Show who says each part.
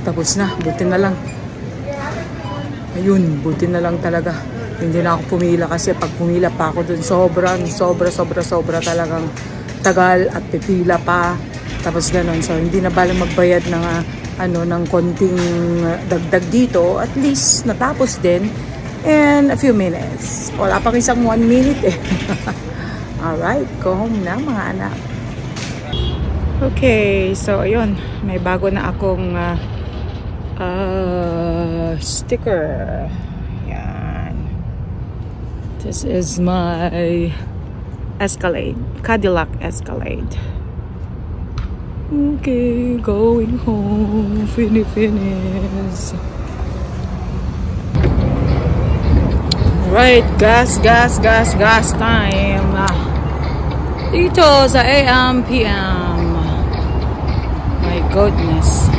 Speaker 1: Tapos na. Buti na lang. Ayun, buti na lang talaga. Hindi na ako pumila kasi pag pumila pa ako dun, sobra talagang tagal at pipila pa. Tapos ganun. So, hindi na balang magbayad ng, ng konting dagdag dito. At least, natapos din. And a few minutes. Wala pang isang 1 minute eh. Alright, go home na mga anak. Okay, so ayun. May bago na akong sticker. Yan. This is my Escalade. Cadillac Escalade. Okay, going home. Finish. Right, gas time. Dito sa AM, PM. My goodness.